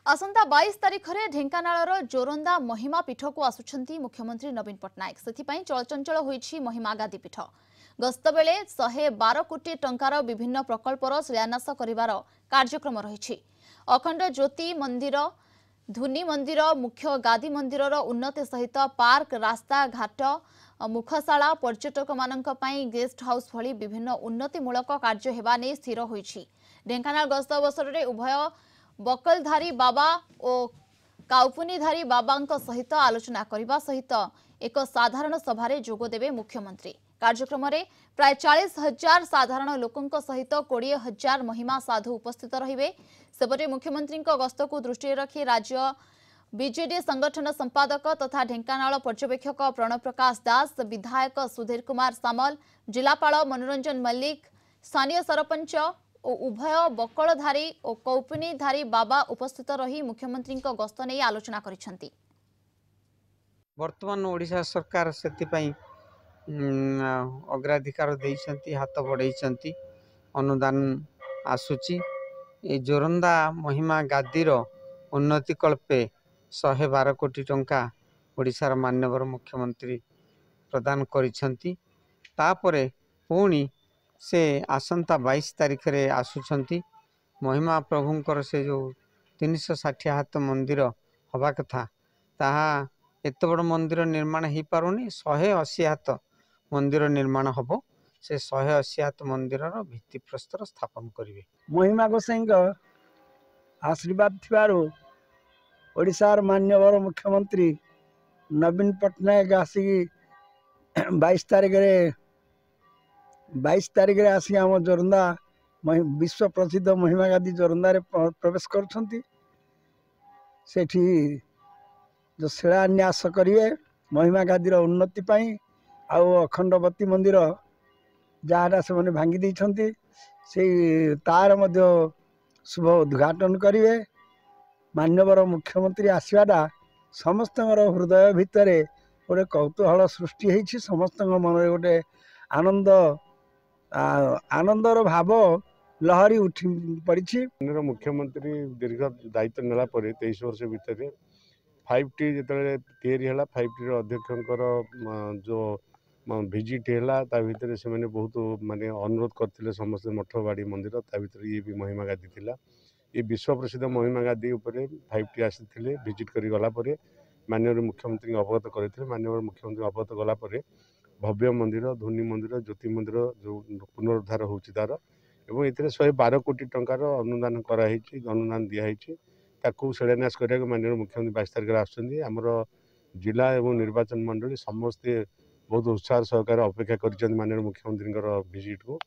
आसंता 22 तारिख में ढेंकानाळर जोरंदा महिमा पीठ को आसुछंती मुख्यमंत्री नवीन पट्टनायक सेथिपाई चलचंचल होईछि महिमा गादी पीठ गस्त बेले 112 कोटी टंकार विभिन्न प्रकल्पर शिलान्यास करिवार कार्यक्रम रहिछि। अखंड ज्योति मंदिर धुनी मंदिर मुख्य गादी मंदिर उन्नति सहित पार्क रास्ता घाट मुखशाला पर्यटक मानक पई गेस्ट हाउस भली विभिन्न उन्नतिमूलक कार्य हेबा नै स्थिर होईछि। ढेंकानाळ गस्त अवसर में उभय बकलधारी बाबा और काउपुनीधारी बाबा सहित आलोचना करने सहित एक साधारण सभारे जोगदेवे मुख्यमंत्री। कार्यक्रम में प्राय 40,000 साधारण लोकों सहित 20,000 महिमा साधु उपस्थित रहिबे। सेपटे मुख्यमंत्री गस्त को दृष्टि रखी राज्य बीजेडी संगठन संपादक तथा ढेंकानाळ पर्यवेक्षक प्रणव प्रकाश दास, विधायक सुधीर कुमार सामल, जिलापाल मनोरंजन मल्लिक, स्थानीय सरपंच और उभय बकलधारी और कौपुनीधारी बाबा उपस्थित रही मुख्यमंत्री गस्त नहीं आलोचना करिसेंती। वर्तमान ओडिशा सरकार सेतिपई अग्राधिकार देइसेंती, हाथ बढ़ाइसेंती, अनुदान आसुची। ए जोरंदा महिमा गादीर उन्नति कल्पे 112 कोटी टंका ओडिशार माननीय मुख्यमंत्री प्रदान करिसेंती। तापरे पुणी से आसंता 22 तारिख रे आसुछंती। महिमा प्रभुंकर से जो 360 हाथ मंदिर हवा कथा ताहा एत बड़ मंदिर निर्माण हो पारुनी। 180 हाथ मंदिर निर्माण हब। से 180 हाथ मंदिर भित्ति प्रस्तर स्थापन करिवे। महिमा गोसाई आशीर्वाद थिबारु ओडिशार मान्यवर मुख्यमंत्री नवीन पट्टनायक आसिक 22 तारिख रे आसी आम जोरंदा विश्व प्रसिद्ध महिमा गादी जोरंदा रे प्रवेश करुछंती। सेठी जो शिलान्यास करिवे महिमा गादीर उन्नति पाई आउ अखंडवती मंदिर जहाँ से मैंने भांगी देइछंती से तार मध्य शुभ उद्घाटन करिवे। मान्यवर मुख्यमंत्री आसवाटा समस्त हृदय भितर गोटे कौतूहल सृष्टि होती। समस्त मन में गोटे आनंद आनंदर भाव लहरी उठी पड़ी। मुख्यमंत्री दीर्घ दायित्व नेला 23 वर्ष भितर 5T जो 5T अध्यक्षर जो भिजिट है भितर से मैंने बहुत माने अनुरोध करते समस्त मठबाड़ी मंदिर ता भीतर ये भी महिमा गादी थिला। ये विश्व प्रसिद्ध महिमा गादी उपर 5T आसी भिजिट कर गला माननीय मुख्यमंत्री अवगत करते। माननीय मुख्यमंत्री अवगत गला भव्य मंदिर धुनी मंदिर ज्योति मंदिर जो पुनरुद्धार होची तार एवं ये 112 कोटी टंकार अनुदान कराई अनुदान दिखाई ताकू शिलान्यास करा माननीय मुख्यमंत्री 22 तारिख आसुँच। आमर जिला एवं निर्वाचन मंडली समस्ते बहुत उत्साह सहकार अपेक्षा कर माननीय मुख्यमंत्री भिजिट को।